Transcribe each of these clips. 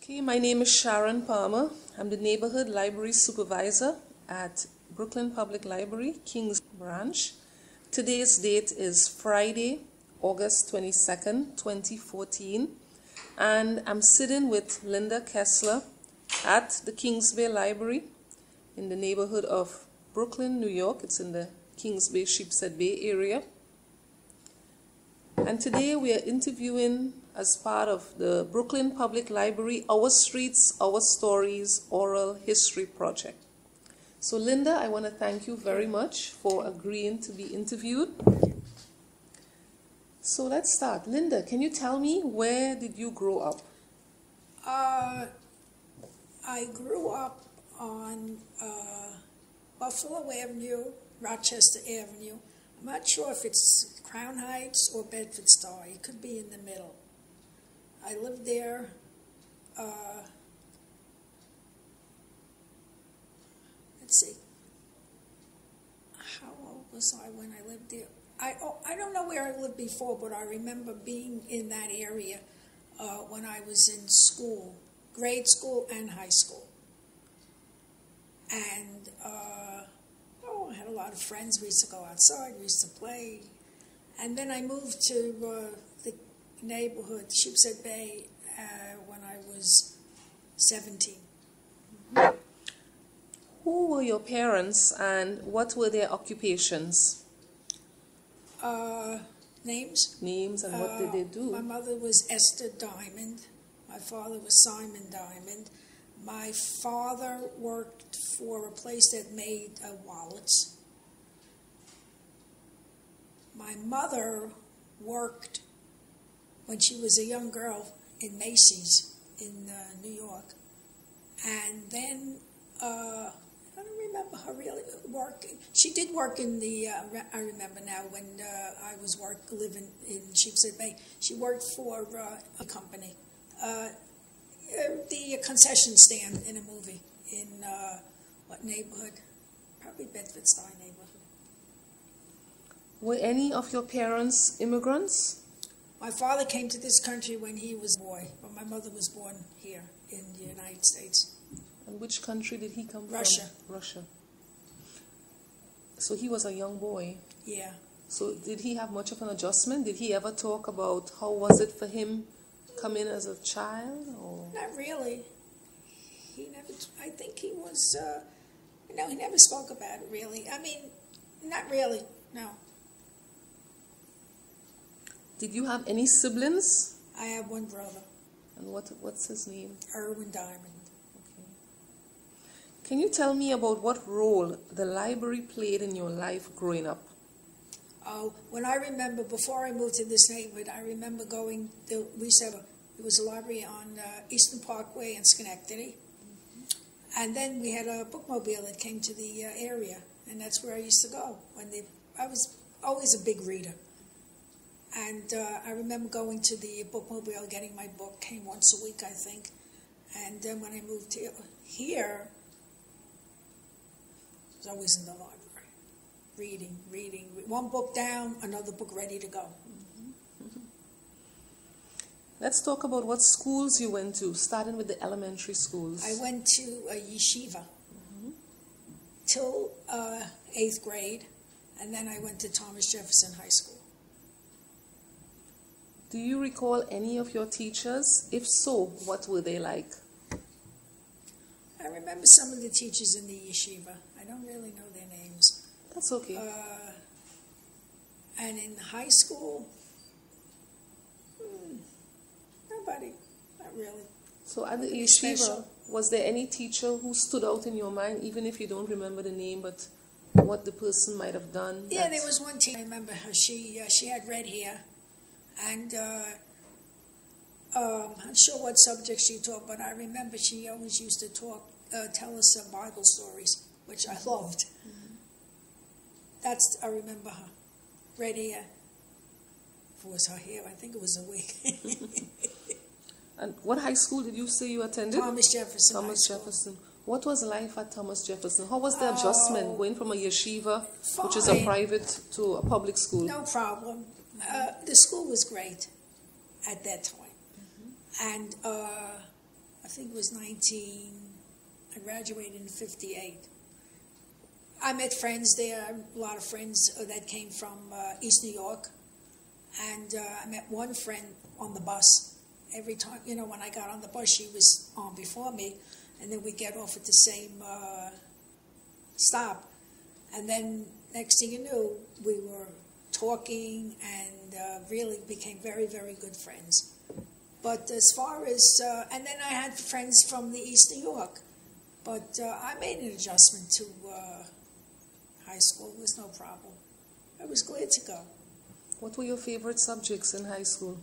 Okay, my name is Sharon Palmer. I'm the Neighborhood Library Supervisor at Brooklyn Public Library, Kings Branch. Today's date is Friday, August 22nd, 2014, and I'm sitting with Linda Kessler at the Kings Bay Library in the neighborhood of Brooklyn, New York. It's in the Kings Bay, Sheepshead Bay area. And today we are interviewing as part of the Brooklyn Public Library Our Streets, Our Stories Oral History Project. So Linda, I want to thank you very much for agreeing to be interviewed. So let's start. Linda, can you tell me, where did you grow up? I grew up on Buffalo Avenue, Rochester Avenue. I'm not sure if it's Crown Heights or Bedford-Stuyvesant. It could be in the middle. I lived there. Let's see. How old was I when I lived there? I don't know where I lived before, but I remember being in that area when I was in school, grade school and high school. And I had a lot of friends. We used to go outside. We used to play. And then I moved to the neighborhood, Sheepshead Bay, when I was 17. Who were your parents and what were their occupations? Names? Names, and what did they do? My mother was Esther Diamond. My father was Simon Diamond. My father worked for a place that made wallets. My mother worked when she was a young girl in Macy's in New York. And then, I don't remember her really working. She did work in the, I remember now, when I was living in Sheepshead Bay. She worked for a company. The concession stand in a movie in what neighborhood? Probably Bedford-Stuyvesant neighborhood. Were any of your parents immigrants? My father came to this country when he was a boy, but my mother was born here in the United States. And which country did he come Russia. from? Russia. So he was a young boy. Yeah. So did he have much of an adjustment? Did he ever talk about how was it for him coming as a child? Or? Not really. He never, I think he was, he never spoke about it really. I mean, not really, no. Did you have any siblings? I have one brother. And what's his name? Erwin Diamond. Okay. Can you tell me about what role the library played in your life growing up? Oh, when I remember, before I moved to this neighborhood, I remember going, there was a library on Eastern Parkway in Schenectady. And then we had a bookmobile that came to the area, and that's where I used to go. I was always a big reader. And I remember going to the bookmobile, getting my book, came once a week, I think. And then when I moved here, I was always in the library. Reading. One book down, another book ready to go. Let's talk about what schools you went to, starting with the elementary schools. I went to a yeshiva till 8th grade, and then I went to Thomas Jefferson High School. Do you recall any of your teachers? If so, what were they like? I remember some of the teachers in the yeshiva. I don't really know their names. That's okay. And in high school, nobody, not really. So at the yeshiva, was there any teacher who stood out in your mind, even if you don't remember the name, but what the person might have done? Yeah, there was one teacher. I remember her. She had red hair, and I'm not sure what subject she taught, but I remember she always used to tell us Bible stories, which I loved. I remember her. Red hair. If it was her hair, I think it was a wig. And what high school did you say you attended? Thomas Jefferson. Thomas Jefferson. What was life at Thomas Jefferson? How was the adjustment going from a yeshiva, which is a private, to a public school? No problem. The school was great at that time. And I think it was I graduated in 58. I met friends there, a lot of friends that came from East New York. And I met one friend on the bus. Every time, when I got on the bus, she was on before me. And then we'd get off at the same stop. And then next thing you knew, we were talking and really became very, very good friends. But as far as, and then I had friends from the East New York. But I made an adjustment to high school. It was no problem. I was glad to go. What were your favorite subjects in high school?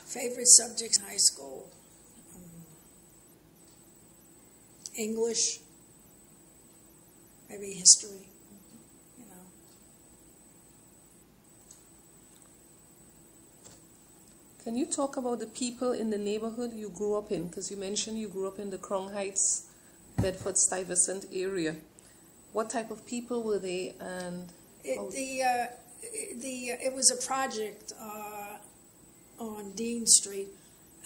Favorite subjects in high school? English, maybe history, Can you talk about the people in the neighborhood you grew up in? Because you mentioned you grew up in the Crown Heights, Bedford-Stuyvesant area. What type of people were they, and it was a project on Dean Street,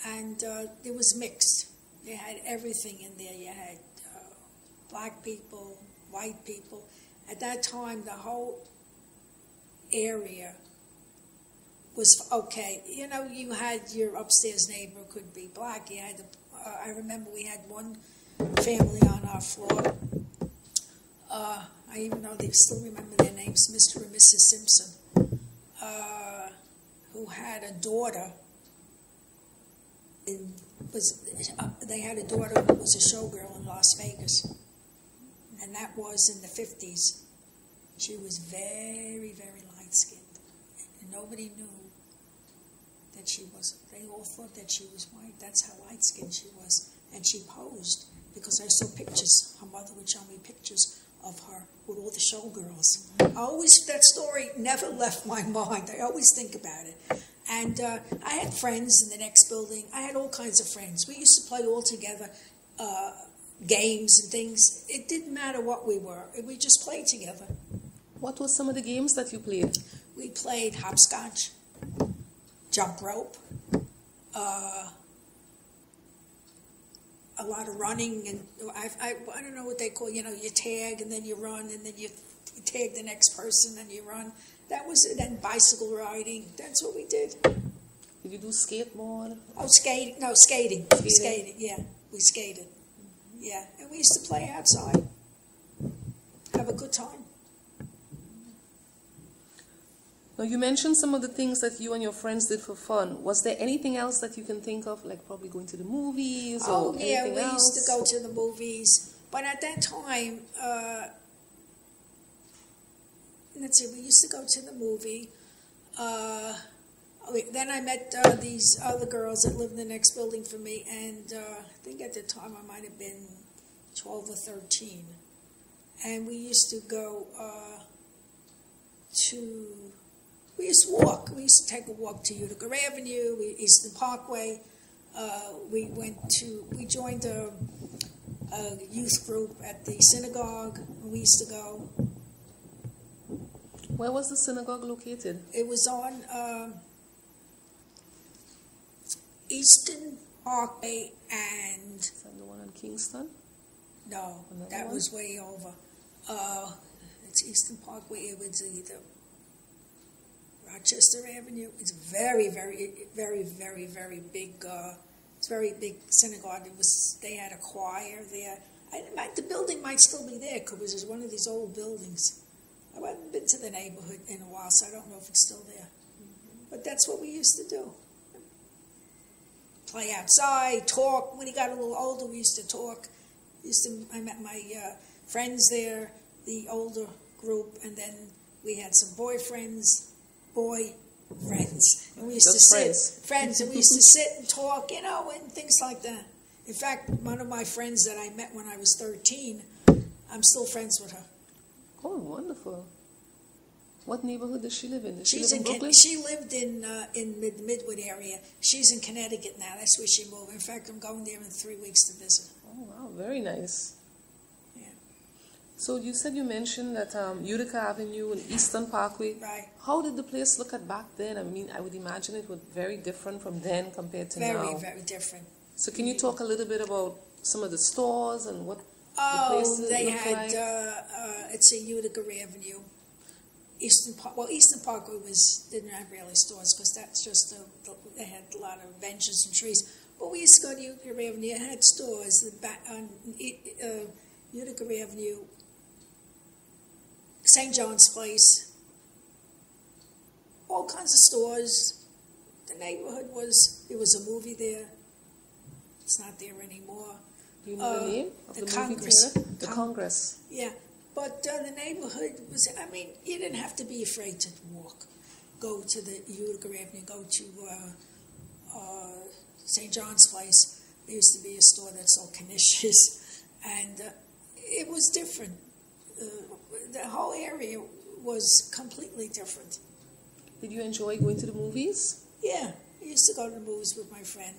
and it was mixed. They had everything in there. You had black people, white people. At that time, the whole area was okay. You had your upstairs neighbor could be black. You had I remember we had one family on our floor. I even know they still remember their names, Mr. and Mrs. Simpson, who had a daughter. They had a daughter who was a showgirl in Las Vegas, and that was in the 50s. She was very, very light-skinned, and nobody knew that she was. They all thought that she was white. That's how light-skinned she was, and she posed because I saw pictures. Her mother would show me pictures of her with all the showgirls. That story never left my mind. I always think about it. And I had friends in the next building. I had all kinds of friends. We used to play all together, games and things. It didn't matter what we were. We just played together. What were some of the games that you played? We played hopscotch, jump rope, a lot of running, and I don't know what they call, you tag and then you run and then you tag the next person and you run. That was it. Then bicycle riding. That's what we did. Did you do skateboard? Oh, skating. No, skating. Skating, yeah. We skated. Yeah. And we used to play outside. Have a good time. Now, you mentioned some of the things that you and your friends did for fun. Was there anything else that you can think of, like probably going to the movies or anything else? Oh, yeah, we used to go to the movies. But at that time, let's see, we used to go to the movie. Then I met these other girls that lived in the next building from me, and I think at the time I might have been 12 or 13. And we used to go we used to walk. We used to take a walk to Utica Avenue, Eastern Parkway. We joined a youth group at the synagogue. We used to go. Where was the synagogue located? It was on Eastern Parkway and... Is that the one on Kingston? No, Another that one? was way over. It's Eastern Parkway. It was either Rochester Avenue. It's very, very, very, very, very big. It's very big synagogue. They had a choir there. The building might still be there because it was one of these old buildings. I haven't been to the neighborhood in a while, so I don't know if it's still there. But that's what we used to do. Play outside, talk. When he got a little older, we used to talk. I met my friends there, the older group, and then we had some boy friends, and we used to sit, and we used to sit and talk, and things like that. In fact, one of my friends that I met when I was 13, I'm still friends with her. Oh, wonderful. What neighborhood does she live in? Does she She's live in Brooklyn? She lived in the Midwood area. She's in Connecticut now. That's where she moved. In fact, I'm going there in 3 weeks to visit. Oh, wow. Very nice. Yeah. So you said you mentioned that Utica Avenue and Eastern Parkway. Right. How did the place look at back then? I mean, I would imagine it was very different from then compared to now. Very, very different. So can you talk a little bit about some of the stores and what the Oh, places they look had, like? it's a Utica Avenue. Eastern Parkway didn't have really stores because that's just, they had a lot of benches and trees. But we used to go to Utica Avenue, it had stores. On Utica Avenue, St. John's Place, all kinds of stores. The neighborhood there was a movie there. It's not there anymore. Do you know the name of the movie Congress. theater? The Congress. Yeah, but the neighborhood was, you didn't have to be afraid to walk. Go to the Utica Avenue, go to St. John's Place. There used to be a store that sold knishes, and it was different. The whole area was completely different. Did you enjoy going to the movies? Yeah, I used to go to the movies with my friend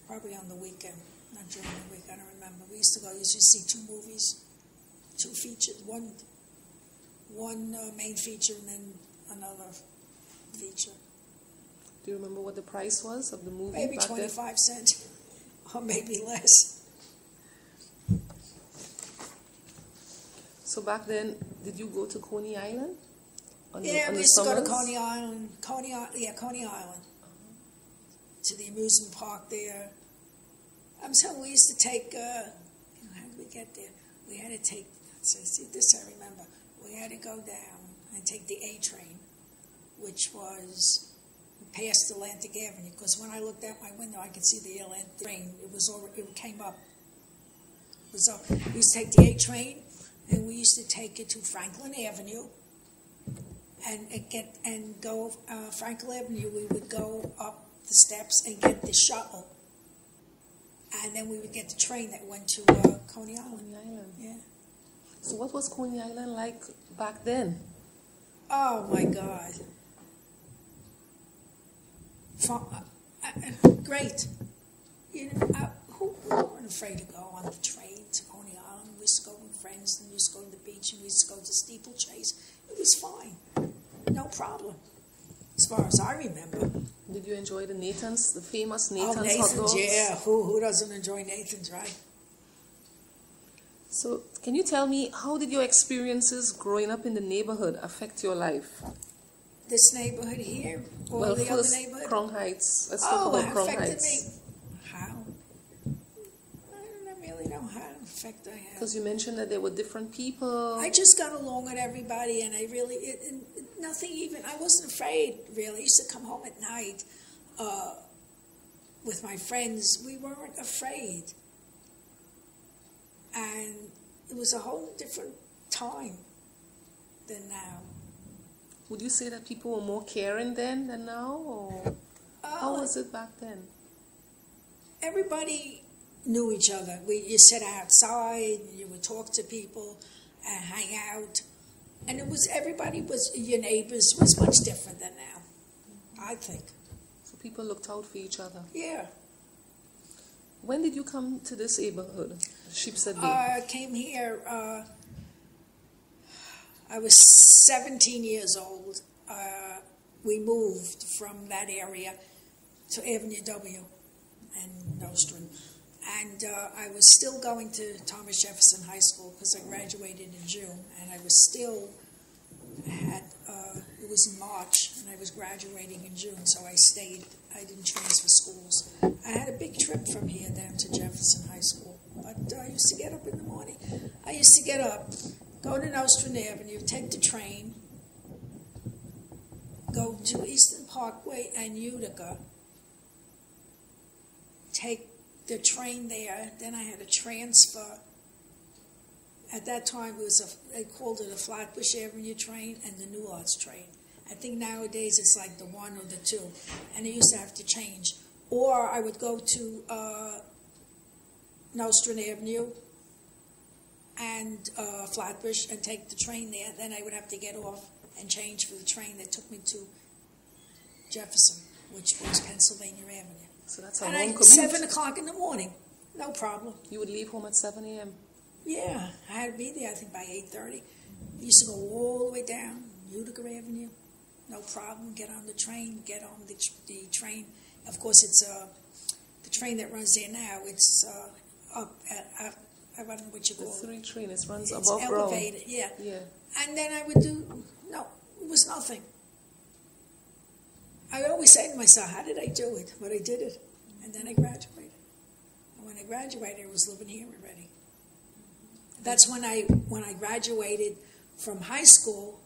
probably on the weekend, not during the week, I don't remember. We used to see 2 movies, 2 features, one main feature and then another feature. Do you remember what the price was of the movie? Maybe back 25 then? cents, or maybe less. So back then, did you go to Coney Island? On We the used to go to summers? Coney Island. Coney Island. To the amusement park there. I'm telling we used to take, how did we get there? We had to take, see, this I remember. We had to go down and take the A train, which was past Atlantic Avenue, because when I looked out my window, I could see the Atlantic train. It came up. It was up. We used to take the A train, and we used to take it to Franklin Avenue, and go Franklin Avenue. We would go up the steps and get the shuttle, and then we would get the train that went to Coney Island. Coney Island. Yeah. So what was Coney Island like back then? Oh my God. Great. You know, who weren't afraid to go on the train to Coney Island? We used to go with friends, and we used to go to the beach, and we used to go to steeplechase. It was fine. No problem. As far as I remember. Did you enjoy the Nathan's, the famous Nathan's hot Nathan's, dogs? yeah. Who doesn't enjoy Nathan's, right? So can you tell me, how did your experiences growing up in the neighborhood affect your life? This neighborhood here, or Well, the first, other neighborhood? Crown Heights. Let's talk about Crown affected Heights. me. How? I don't really know how effect I had. Because you mentioned that there were different people. I just got along with everybody, and I really, nothing even, I wasn't afraid, really. I used to come home at night with my friends. We weren't afraid. And it was a whole different time than now. Would you say that people were more caring then than now? Or how was it back then? Everybody knew each other. You sit outside, you would talk to people and hang out. And everybody was, your neighbors was much different than now, I think. So people looked out for each other. Yeah. When did you come to this neighborhood, Sheepshead Bay? I came here, I was 17 years old. We moved from that area to Avenue W and Nostrand. And I was still going to Thomas Jefferson High School because I graduated in June. And I was still it was in March, and I was graduating in June, so I stayed. I didn't transfer schools. I had a big trip from here down to Jefferson High School. But I used to get up in the morning. I used to get up, go to Nostrand Avenue, take the train, go to Eastern Parkway and Utica, take the train there. Then I had to transfer. At that time, they called it a Flatbush Avenue train and the New Arts train. I think nowadays it's like the 1 or the 2, and I used to have to change. Or I would go to Nostrand Avenue and Flatbush and take the train there. Then I would have to get off and change for the train that took me to Jefferson, which was Pennsylvania Avenue. So that's a long commute. 7 o'clock in the morning, no problem. You would leave home at 7 a.m.? Yeah, I had to be there, I think, by 8:30. We used to go all the way down Utica Avenue, no problem. Get on the train, get on the train. of course, it's the train that runs there now. It's up at, I don't know what you The call it. 3 train, it runs It's above ground. elevated, yeah. Yeah. And then I would do, no, it was nothing. I always say to myself, how did I do it? But I did it. And then I graduated. And when I graduated, I was living here already. That's when I graduated from high school,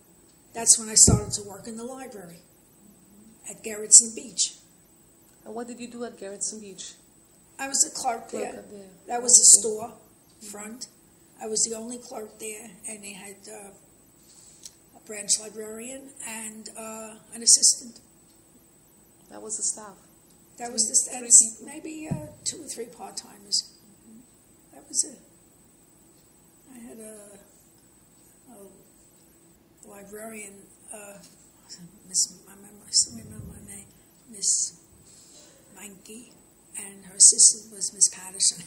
that's when I started to work in the library at Gerritsen Beach. And what did you do at Gerritsen Beach? I was a clerk there. Clerk there. That was a store front. I was the only clerk there, and they had a branch librarian and an assistant. That was the staff. That was the Three people. maybe 2 or 3 part-timers. That was it. I had a librarian, Miss, I still remember her name, Miss Mankey, and her assistant was Miss Patterson.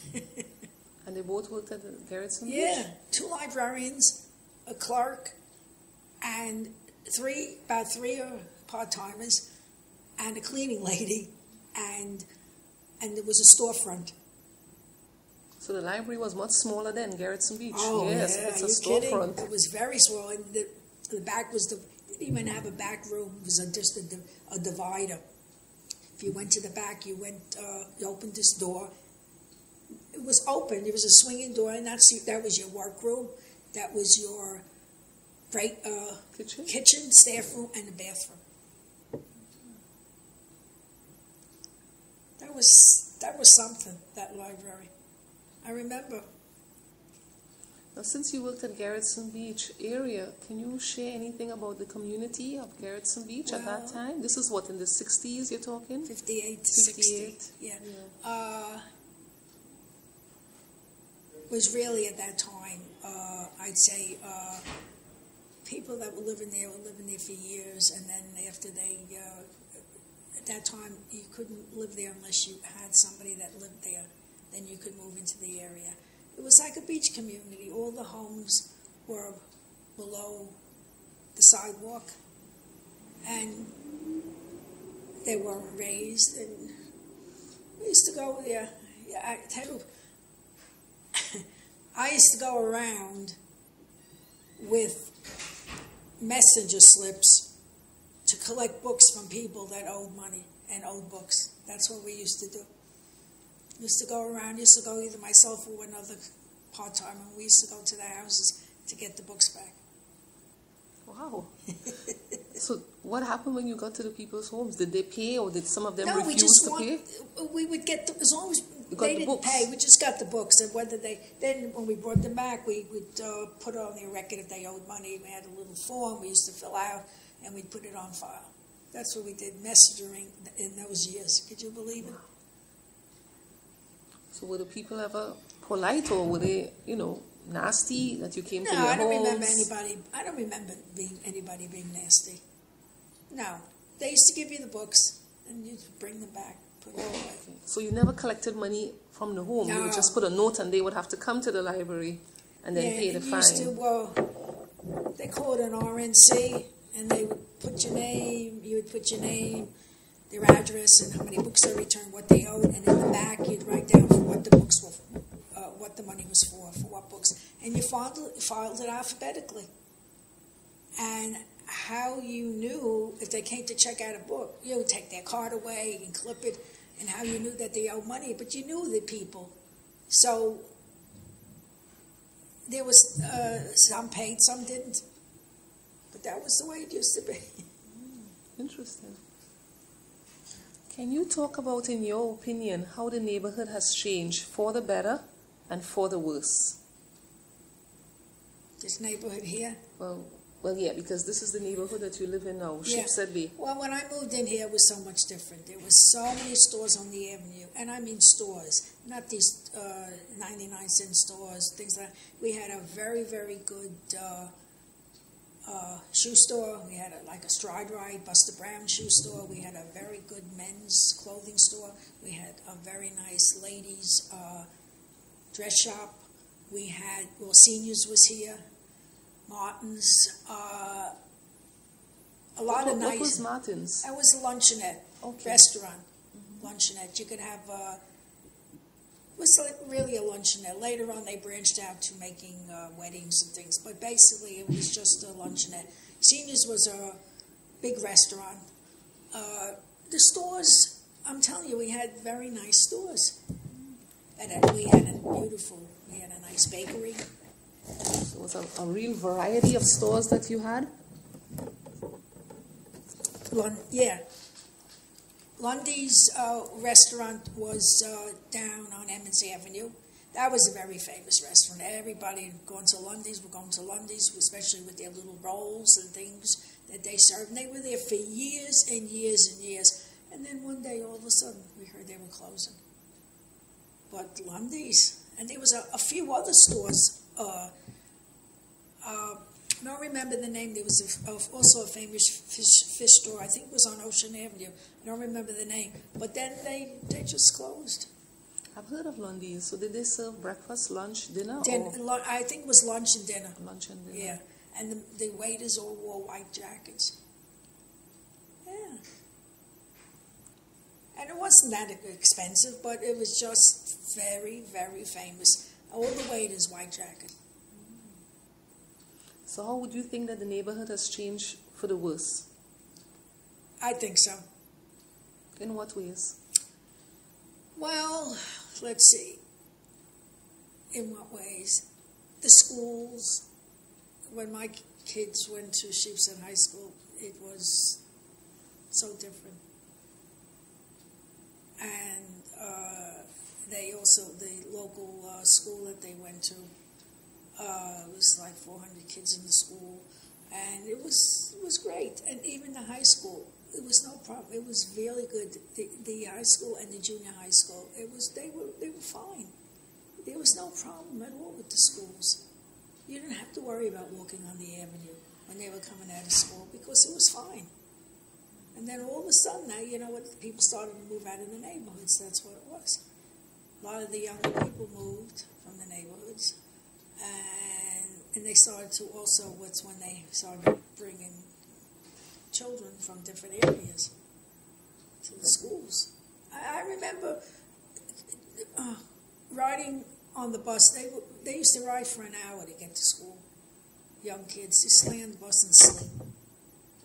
And they both worked at the Gerritsen Beach? Yeah, 2 librarians, a clerk, and about 3 part-timers, and a cleaning lady, and there was a storefront. So the library was much smaller than Gerritsen Beach. Oh, yes, yeah, it's a you're kidding. storefront. It was very small, and the back was didn't even have a back room. It was just a divider. If you went to the back, you opened this door. It was open. There was a swinging door, and that was your workroom. That was your kitchen, staff room, and the bathroom. That was something, that library. I remember. Now, since you worked at Gerritsen Beach area, can you share anything about the community of Gerritsen Beach at that time? This is what, in the 60s you're talking? 58 to 58. 60. Yeah. Was really at that time, I'd say people that were living there for years, and then after they, at that time, you couldn't live there unless you had somebody that lived there. Then you could move into the area. It was like a beach community. All the homes were below the sidewalk, and they were raised, and we used to go there. Yeah, I tell you, I used to go around with messenger slips to collect books from people that owed money and owed books. That's what we used to do. Used to go around, used to go either myself or another part-timer. We used to go to their houses to get the books back. Wow. So what happened when you got to the people's homes? Did they pay, or did some of them No, refuse to pay? We would get, as long as the they didn't books. pay, we just got the books. And then when we brought them back, we would put it on their record if they owed money. We had a little form we used to fill out, and we'd put it on file. That's what we did, messaging in those years. Could you believe it? So were the people ever polite, or were they, nasty that you came to their No, I don't homes? remember anybody. I don't remember anybody being nasty. No, they used to give you the books, and you'd bring them back, put them away. Okay. So you never collected money from the home? You would just put a note, and they would have to come to the library and then pay the fine. They call it an RNC, and they would put your name. You would put your name, their address, and how many books they returned, what they owed, and in the back you'd write down for what the books were, what the money was for what books, and you filed it alphabetically. And how you knew if they came to check out a book, you would take their card away and clip it, and how you knew that they owed money, but you knew the people. So there was some paid, some didn't, but that was the way it used to be. Interesting. Can you talk about, in your opinion, how the neighborhood has changed for the better and for the worse? This neighborhood here? Well, yeah, because this is the neighborhood that you live in now, Sheepshead Bay. Well, when I moved in here, it was so much different. There was so many stores on the avenue, and I mean stores, not these 99-cent stores, things like that. We had a very, very good shoe store. We had a Stride Ride, Buster Brown shoe store. We had a very good men's clothing store. We had a very nice ladies' dress shop. We had, Seniors was here. Martin's, a lot of nice. What was Martin's? That was a luncheonette restaurant. luncheonette. You could have, it was like really a luncheonette. Later on, they branched out to making weddings and things, but basically it was just a luncheonette. Seniors was a big restaurant. The stores, I'm telling you, we had very nice stores. And we had a nice bakery. So it was a real variety of stores that you had? Yeah. Lundy's restaurant was down on Emmons Avenue. That was a very famous restaurant. Everybody had gone to Lundy's, were going to Lundy's, especially with their little rolls and things that they served. And they were there for years and years and years. And then one day, all of a sudden, we heard they were closing. But Lundy's, and there was a few other stores. I don't remember the name. There was also a famous fish store. I think it was on Ocean Avenue. I don't remember the name. But then they just closed. I've heard of Lundy's. So did they serve breakfast, lunch, dinner? I think it was lunch and dinner. Lunch and dinner. Yeah. And the waiters all wore white jackets. Yeah. And it wasn't that expensive, but it was just very, very famous. All the waiters, white jacket. So how would you think that the neighborhood has changed for the worse? I think so. In what ways? Well, let's see. In what ways? The schools. When my kids went to Sheepshead High School, it was so different. And they also, the local school that they went to, it was like 400 kids in the school, and it was great. And even the high school, it was no problem. It was really good. The high school and the junior high school, they were fine. There was no problem at all with the schools. You didn't have to worry about walking on the avenue when they were coming out of school because it was fine. And then all of a sudden, now you know what? People started to move out of the neighborhoods. That's what it was. A lot of the younger people moved from the neighborhoods. And they started to also, what's when they started bringing children from different areas to the schools. I remember riding on the bus. They used to ride for an hour to get to school. Young kids just lay on the bus and sleep.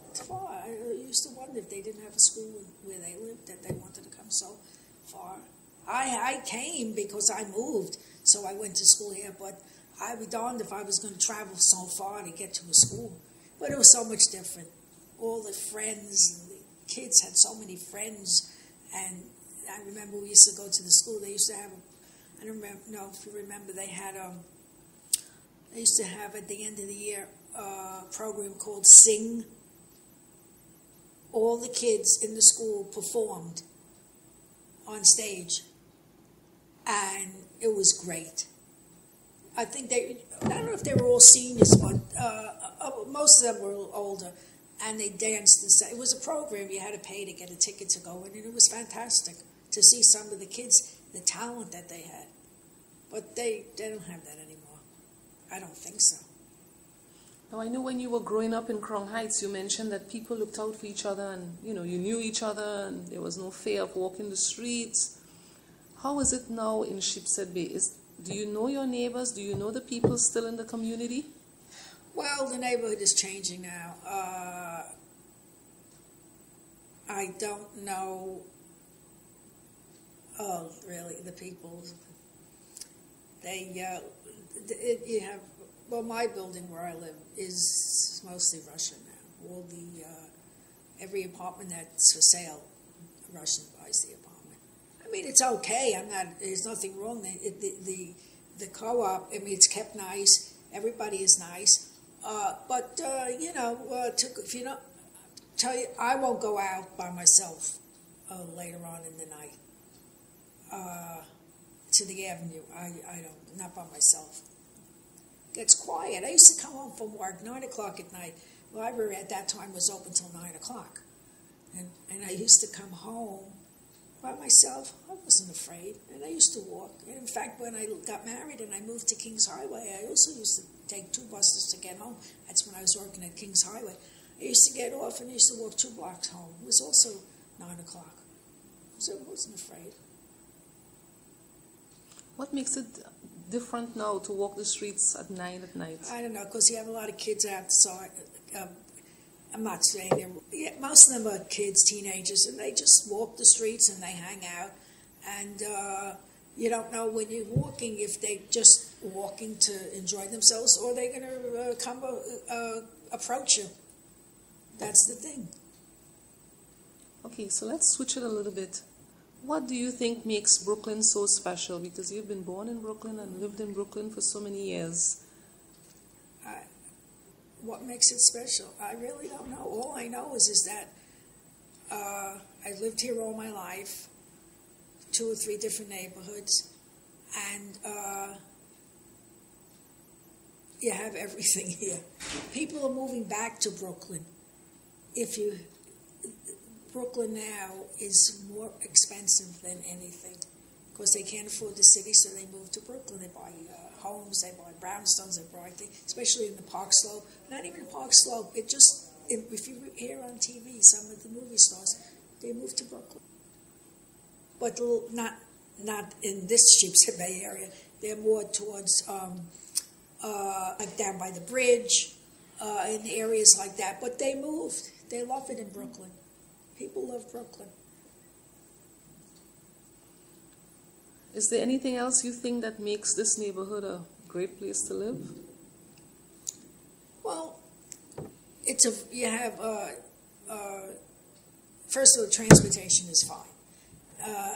It's far. I used to wonder if they didn't have a school where they lived, that they wanted to come so far. I came because I moved, so I went to school here, but I'd be darned if I was going to travel so far to get to a school. But it was so much different. All the friends, and the kids had so many friends, and I remember we used to go to the school. They used to have, I don't know if you remember, they used to have at the end of the year a program called Sing. All the kids in the school performed on stage, and it was great. I think I don't know if they were all seniors, but most of them were older, and they danced. It was a program you had to pay to get a ticket to go in, and it was fantastic to see some of the kids, the talent that they had. But they don't have that anymore. I don't think so. Now, I know when you were growing up in Crown Heights, you mentioned that people looked out for each other and, you knew each other and there was no fear of walking the streets. How is it now in Sheepshead Bay? Do you know your neighbors? Do you know the people still in the community? Well, the neighborhood is changing now. I don't know, really, the people. You have, well, my building where I live is mostly Russian now. All every apartment that's for sale, a Russian buys the apartment. I mean, it's okay. There's nothing wrong. The co-op, I mean, it's kept nice. Everybody is nice. But if you don't, tell you, I won't go out by myself later on in the night to the avenue. I don't, not by myself. It's quiet. I used to come home from work 9 o'clock at night. The library at that time was open till 9 o'clock. And I used to come home by myself. I wasn't afraid. And I used to walk. And in fact, when I got married and I moved to Kings Highway, I also used to take 2 buses to get home. That's when I was working at Kings Highway. I used to get off and I used to walk 2 blocks home. It was also 9 o'clock. so I wasn't afraid. What makes it different now to walk the streets at 9 at night? I don't know, because you have a lot of kids outside. I'm not saying they're... Yeah, most of them are kids, teenagers, and they just walk the streets and they hang out. And you don't know when you're walking if they're just walking to enjoy themselves or they're going to come approach you. That's the thing. Okay, so let's switch it a little bit. What do you think makes Brooklyn so special? Because you've been born in Brooklyn and lived in Brooklyn for so many years. What makes it special? I really don't know. All I know is that I've lived here all my life, 2 or 3 different neighborhoods, and you have everything here. People are moving back to Brooklyn. Brooklyn now is more expensive than anything because they can't afford the city, so they move to Brooklyn. They buy homes, they buy brownstones, they buy things, especially in the Park Slope. Not even Park Slope. If you hear on TV, some of the movie stars, they move to Brooklyn. But not in this Sheepshead Bay area. They're more towards like down by the bridge, in areas like that. But they moved. They love it in Brooklyn. People love Brooklyn. Is there anything else you think that makes this neighborhood a great place to live? Well, first of all, transportation is fine.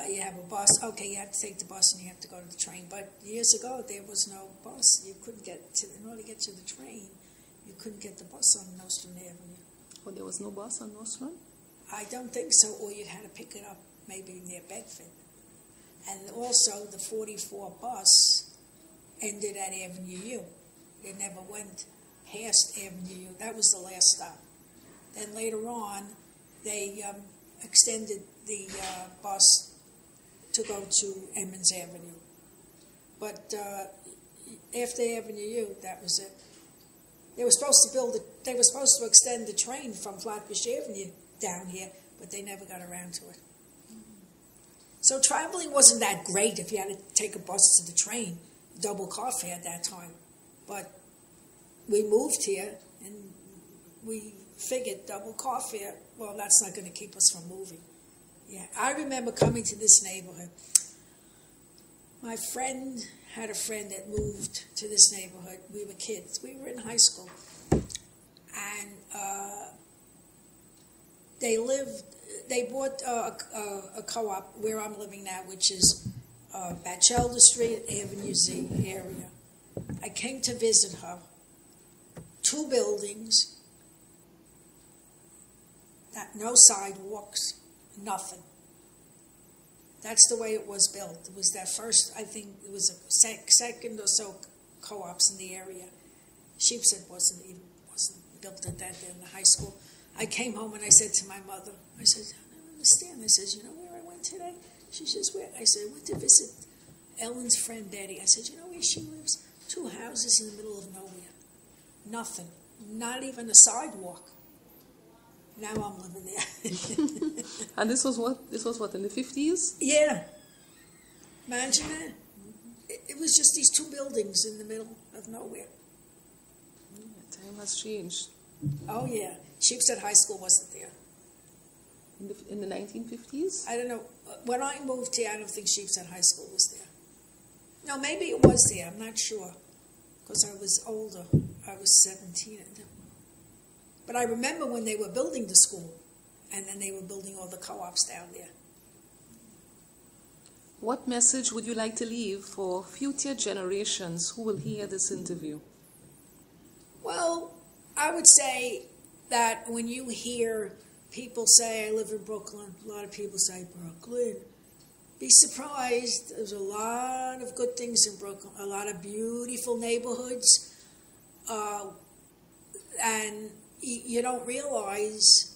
You have a bus. Okay, you have to take the bus and you have to go to the train. But years ago, there was no bus. You couldn't in order to get to the train, you couldn't get the bus on Nostrand Avenue. Oh, there was no bus on Nostrand? I don't think so, or you had to pick it up maybe near Bedford. And also, the 44 bus ended at Avenue U. It never went past Avenue U. That was the last stop. Then later on, they extended the bus to go to Emmons Avenue. But after Avenue U, that was it. They were supposed to extend the train from Flatbush Avenue down here, but they never got around to it. So traveling wasn't that great if you had to take a bus to the train, double car fare at that time. But we moved here, and we figured double car fare, well, that's not going to keep us from moving. Yeah, I remember coming to this neighborhood. My friend had a friend that moved to this neighborhood. We were kids. We were in high school. And they bought a co-op where I'm living now, which is Batchelder Street, Avenue Z area. I came to visit her. 2 buildings, no sidewalks, nothing. That's the way it was built. It was that first, I think it was a second or so co-ops in the area. Sheepshead wasn't built at that in the high school. I came home and I said to my mother, I said, I don't understand. I said, you know where I went today? She says, where? I said, I went to visit Ellen's friend Betty. I said, you know where she lives? 2 houses in the middle of nowhere. Nothing. Not even a sidewalk. Now I'm living there. And this was what in the 50s? Yeah. Imagine that. It was just these 2 buildings in the middle of nowhere. Yeah, time has changed. Oh yeah. Sheepshead High School wasn't there. In the 1950s? I don't know. When I moved here, I don't think Sheepshead High School was there. No, maybe it was there. I'm not sure. Because I was older. I was 17. But I remember when they were building the school, and then they were building all the co-ops down there. What message would you like to leave for future generations who will hear this interview? Well, I would say that when you hear people say, I live in Brooklyn, a lot of people say, Brooklyn. Be surprised. There's a lot of good things in Brooklyn, a lot of beautiful neighborhoods, and you don't realize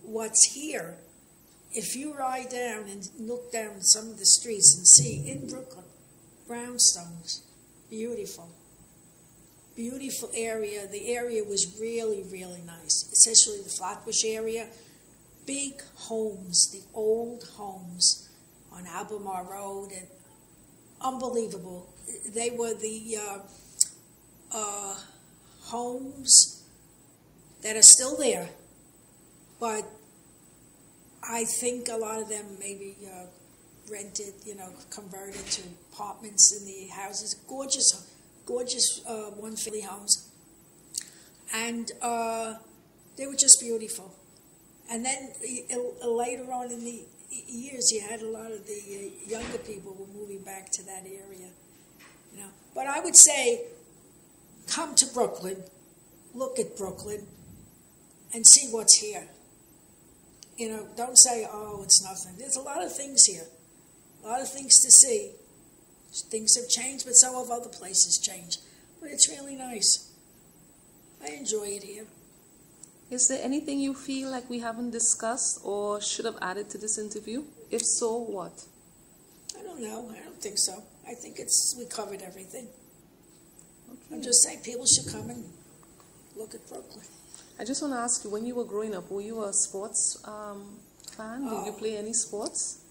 what's here. If you ride down and look down some of the streets and see in Brooklyn, brownstones, beautiful. Beautiful area. The area was really, really nice, especially the Flatbush area. big homes, the old homes on Albemarle Road, and unbelievable. They were the homes that are still there, but I think a lot of them maybe rented, converted to apartments in the houses. Gorgeous, one-family homes. And they were just beautiful. And then later on in the years, you had a lot of the younger people were moving back to that area. But I would say, come to Brooklyn, look at Brooklyn, and see what's here. Don't say, oh, it's nothing. There's a lot of things here, a lot of things to see. Things have changed, but so have other places changed. But it's really nice. I enjoy it here. Is there anything you feel like we haven't discussed or should have added to this interview? If so, what? I don't know. I don't think so. I think we covered everything. Okay. I'm just saying people should come and look at Brooklyn. I just want to ask you, when you were growing up, were you a sports fan? Did you play any sports?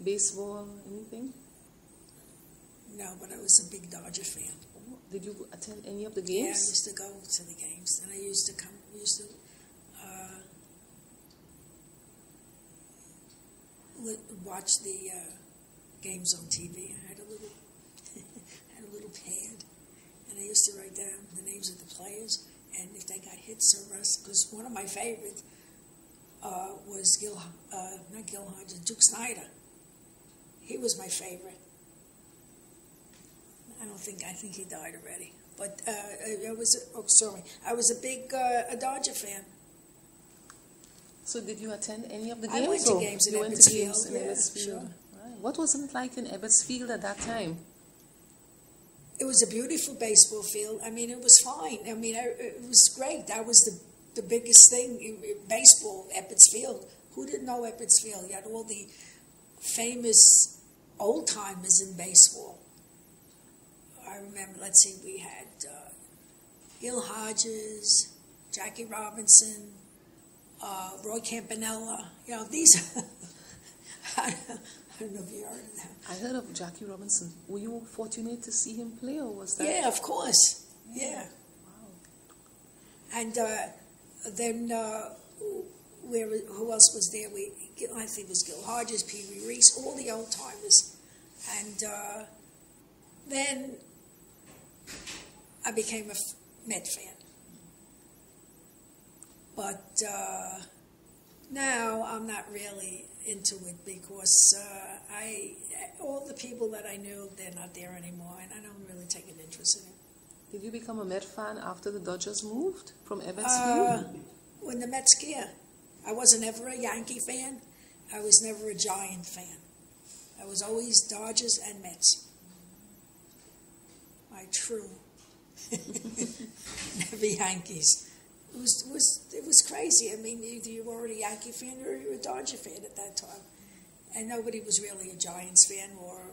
Baseball, anything? No, but I was a big Dodger fan. Oh, did you attend any of the games? Yeah, I used to go to the games, and I used to watch the games on TV. I had a little pad, and I used to write down the names of the players, and if they got hits or runs. Because one of my favorites was Duke Snyder. He was my favorite. I think he died already. But I was a big Dodger fan. So did you attend any of the games? I went to games in Ebbetsfield. Sure. Right. What was it like in Ebbetsfield at that time? It was a beautiful baseball field. I mean, it was fine. I mean, it was great. That was the biggest thing in baseball, Ebbetsfield. Who didn't know Ebbetsfield? You had all the famous old-timers in baseball. I remember, we had Gil Hodges, Jackie Robinson, Roy Campanella. These, I don't know if you heard of them. I heard of Jackie Robinson. Were you fortunate to see him play, or was that? Yeah, of course. Yeah. Wow. And then who else was there? I think it was Gil Hodges, Pee Wee Reese, all the old-timers. And then I became a Met fan. But now I'm not really into it because all the people that I knew, they're not there anymore, and I don't really take an interest in it. Did you become a Met fan after the Dodgers moved from Ebbetsfield? When the Mets here, I wasn't ever a Yankee fan. I was never a Giant fan. I was always Dodgers and Mets. My true. Never Yankees. It was crazy. I mean, either you were a Yankee fan or you were a Dodger fan at that time. And nobody was really a Giants fan, or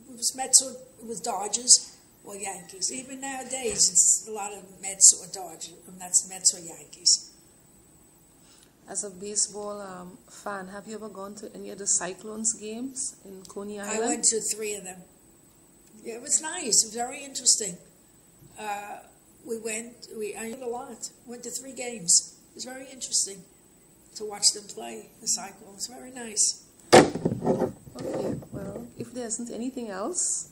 it was Mets or it was Dodgers or Yankees. Even nowadays, it's a lot of Mets or Dodgers, and that's Mets or Yankees. As a baseball fan, have you ever gone to any of the Cyclones games in Coney Island? I went to 3 of them. Yeah, it was nice. It was very interesting. I did a lot. Went to 3 games. It was very interesting to watch them play the Cyclones. Very nice. Okay, well, if there isn't anything else,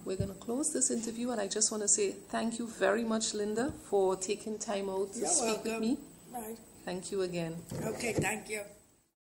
we're going to close this interview, and I just want to say thank you very much, Linda, for taking time out to speak with me. Right. Thank you again. Okay, thank you.